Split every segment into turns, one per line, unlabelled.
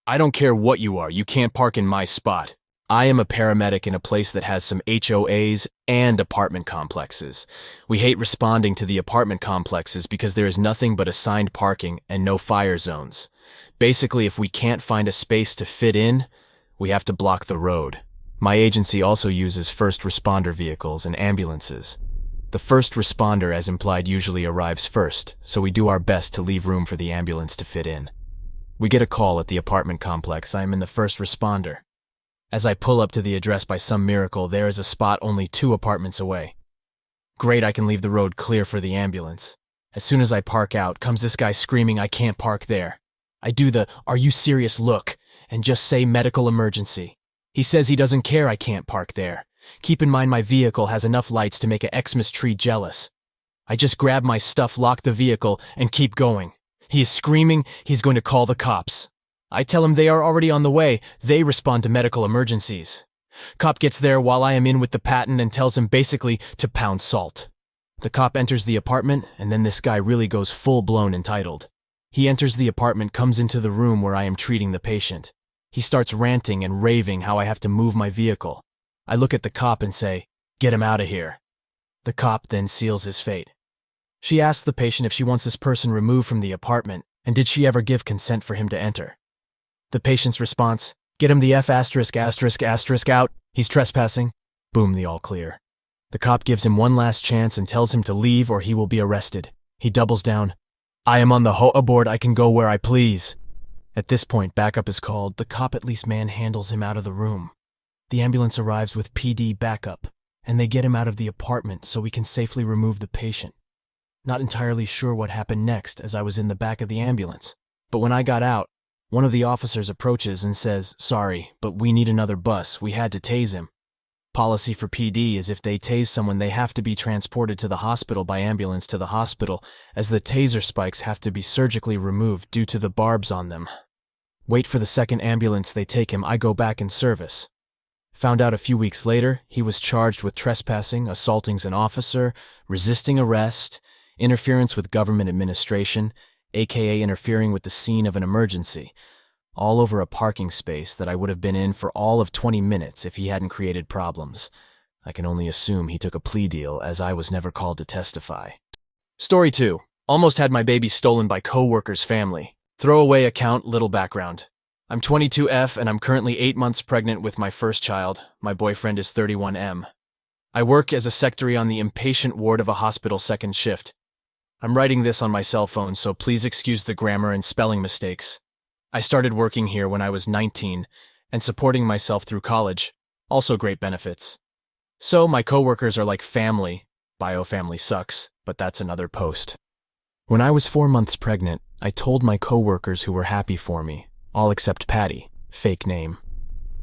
I don't care what you are, you can't park in my spot. I am a paramedic in a place that has some HOAs and apartment complexes. We hate responding to the apartment complexes because there is nothing but assigned parking and no fire zones. Basically, if we can't find a space to fit in, we have to block the road. My agency also uses first responder vehicles and ambulances. The first responder, as implied, usually arrives first, so we do our best to leave room for the ambulance to fit in. We get a call at the apartment complex. I am in the first responder. As I pull up to the address by some miracle, there is a spot only 2 apartments away. Great, I can leave the road clear for the ambulance. As soon as I park out, comes this guy screaming I can't park there. I do the "are you serious" look and just say medical emergency. He says he doesn't care I can't park there. Keep in mind my vehicle has enough lights to make a Xmas tree jealous. I just grab my stuff, lock the vehicle, and keep going. He is screaming he's going to call the cops. I tell him they are already on the way. They respond to medical emergencies. Cop gets there while I am in with the patent and tells him basically to pound salt. The cop enters the apartment, and then this guy really goes full-blown entitled. He enters the apartment, comes into the room where I am treating the patient. He starts ranting and raving how I have to move my vehicle. I look at the cop and say, "Get him out of here." The cop then seals his fate. She asks the patient if she wants this person removed from the apartment, and did she ever give consent for him to enter. The patient's response, "Get him the F*** out, he's trespassing." Boom, the all clear. The cop gives him one last chance and tells him to leave or he will be arrested. He doubles down, "I am on the HOA board, I can go where I please." At this point, backup is called. The cop at least manhandles him out of the room. The ambulance arrives with PD backup, and they get him out of the apartment so we can safely remove the patient. Not entirely sure what happened next as I was in the back of the ambulance, but when I got out, one of the officers approaches and says, "Sorry, but we need another bus, we had to tase him." Policy for PD is if they tase someone, they have to be transported to the hospital by ambulance to the hospital, as the taser spikes have to be surgically removed due to the barbs on them. Wait for the second ambulance, they take him, I go back in service. Found out a few weeks later, he was charged with trespassing, assaulting an officer, resisting arrest, interference with government administration, aka interfering with the scene of an emergency, all over a parking space that I would have been in for all of 20 minutes if he hadn't created problems. I can only assume he took a plea deal, as I was never called to testify. Story 2. Almost had my baby stolen by coworkers' family. Throwaway account, little background. I'm 22F and I'm currently 8 months pregnant with my first child. My boyfriend is 31M. I work as a secretary on the inpatient ward of a hospital second shift. I'm writing this on my cell phone, so please excuse the grammar and spelling mistakes. I started working here when I was 19 and supporting myself through college. Also great benefits. So my coworkers are like family. Bio family sucks, but that's another post. When I was 4 months pregnant, I told my coworkers who were happy for me, all except Patty, fake name.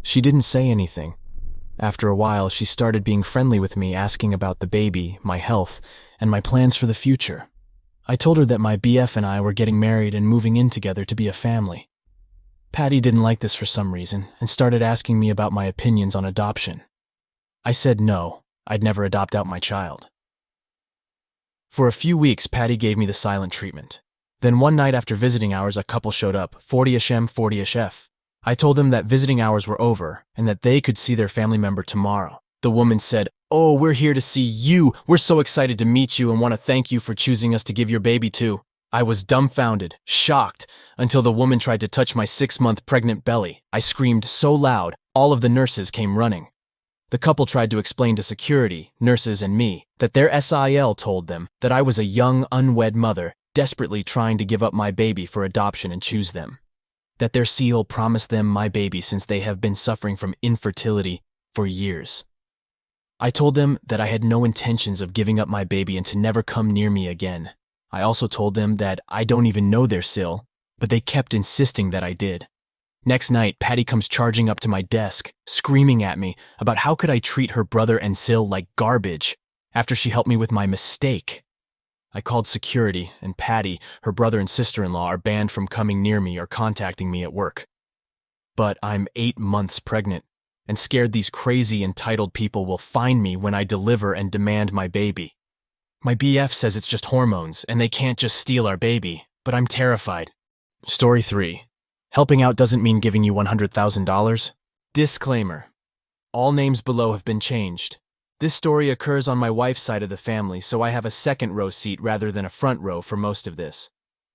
She didn't say anything. After a while, she started being friendly with me, asking about the baby, my health, and my plans for the future. I told her that my BF and I were getting married and moving in together to be a family. Patty didn't like this for some reason and started asking me about my opinions on adoption. I said no, I'd never adopt out my child. For a few weeks, Patty gave me the silent treatment. Then one night after visiting hours, a couple showed up, 40ish M, 40ish F. I told them that visiting hours were over and that they could see their family member tomorrow. The woman said, "Oh, we're here to see you. We're so excited to meet you and want to thank you for choosing us to give your baby to." I was dumbfounded, shocked, until the woman tried to touch my 6-month pregnant belly. I screamed so loud, all of the nurses came running. The couple tried to explain to security, nurses, and me that their SIL told them that I was a young, unwed mother desperately trying to give up my baby for adoption and choose them. That their SEAL promised them my baby since they have been suffering from infertility for years. I told them that I had no intentions of giving up my baby and to never come near me again. I also told them that I don't even know their SIL, but they kept insisting that I did. Next night, Patty comes charging up to my desk, screaming at me about how could I treat her brother and SIL like garbage after she helped me with my mistake. I called security, and Patty, her brother and sister-in-law are banned from coming near me or contacting me at work. But I'm 8 months pregnant, and scared these crazy entitled people will find me when I deliver and demand my baby. My BF says it's just hormones, and they can't just steal our baby, but I'm terrified. Story 3. Helping out doesn't mean giving you $100,000. Disclaimer. All names below have been changed. This story occurs on my wife's side of the family, so I have a second row seat rather than a front row for most of this.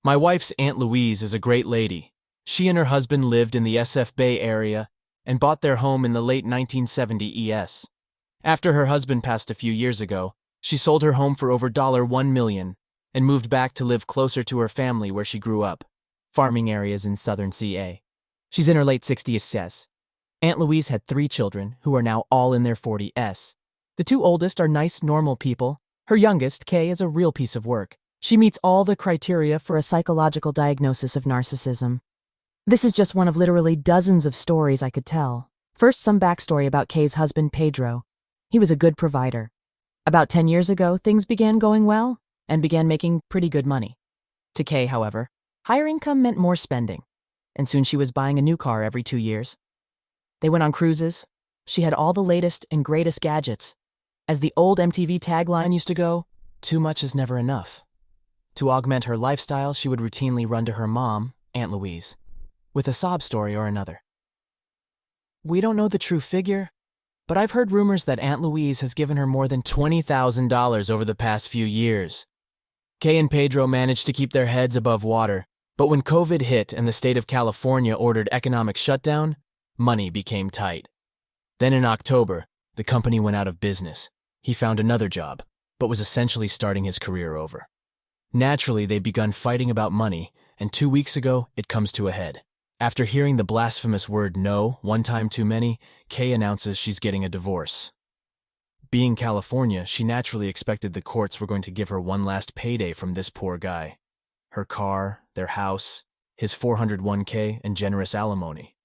My wife's Aunt Louise is a great lady. She and her husband lived in the SF Bay area and bought their home in the late 1970s. After her husband passed a few years ago, she sold her home for over $1 million and moved back to live closer to her family where she grew up. Farming areas in southern CA. She's in her late 60s. Aunt Louise had 3 children who are now all in their 40s. The 2 oldest are nice, normal people. Her youngest, Kay, is a real piece of work. She meets all the criteria for a psychological diagnosis of narcissism. This is just one of literally dozens of stories I could tell. First, some backstory about Kay's husband, Pedro. He was a good provider. About 10 years ago, things began going well and began making pretty good money. To Kay, however, higher income meant more spending, and soon she was buying a new car every 2 years. They went on cruises. She had all the latest and greatest gadgets. As the old MTV tagline used to go, too much is never enough. To augment her lifestyle, she would routinely run to her mom, Aunt Louise, with a sob story or another. We don't know the true figure, but I've heard rumors that Aunt Louise has given her more than $20,000 over the past few years. Kay and Pedro managed to keep their heads above water, but when COVID hit and the state of California ordered economic shutdown, money became tight. Then in October, the company went out of business. He found another job, but was essentially starting his career over. Naturally, they'd begun fighting about money, and 2 weeks ago, it comes to a head. After hearing the blasphemous word no one time too many, Kay announces she's getting a divorce. Being California, she naturally expected the courts were going to give her one last payday from this poor guy. Her car, their house, his 401k, and generous alimony.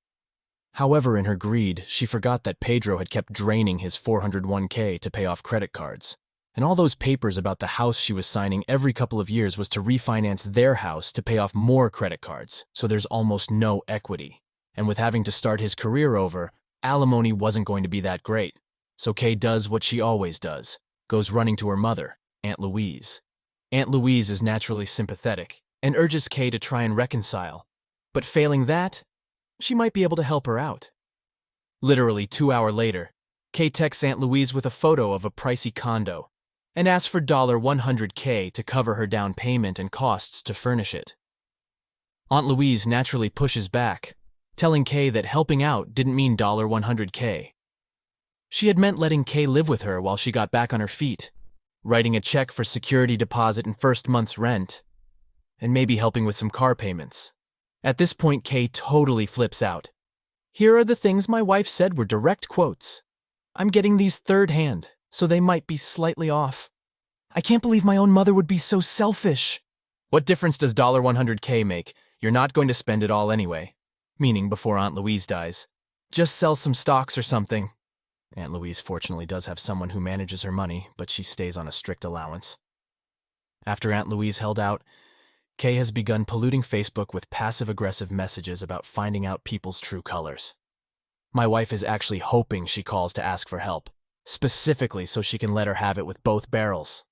However, in her greed, she forgot that Pedro had kept draining his 401k to pay off credit cards. And all those papers about the house she was signing every couple of years was to refinance their house to pay off more credit cards, so there's almost no equity. And with having to start his career over, alimony wasn't going to be that great. So Kay does what she always does, goes running to her mother, Aunt Louise. Aunt Louise is naturally sympathetic and urges Kay to try and reconcile. But failing that, she might be able to help her out. Literally 2 hours later, Kay texts Aunt Louise with a photo of a pricey condo and asks for $100K to cover her down payment and costs to furnish it. Aunt Louise naturally pushes back, telling Kay that helping out didn't mean $100K. She had meant letting Kay live with her while she got back on her feet, writing a check for security deposit and first month's rent, and maybe helping with some car payments. At this point, Kay totally flips out. Here are the things my wife said were direct quotes. I'm getting these third hand, so they might be slightly off. I can't believe my own mother would be so selfish. What difference does $100K make? You're not going to spend it all anyway. Meaning before Aunt Louise dies. Just sell some stocks or something. Aunt Louise fortunately does have someone who manages her money, but she stays on a strict allowance. After Aunt Louise held out, Kay has begun polluting Facebook with passive-aggressive messages about finding out people's true colors. My wife is actually hoping she calls to ask for help, specifically so she can let her have it with both barrels.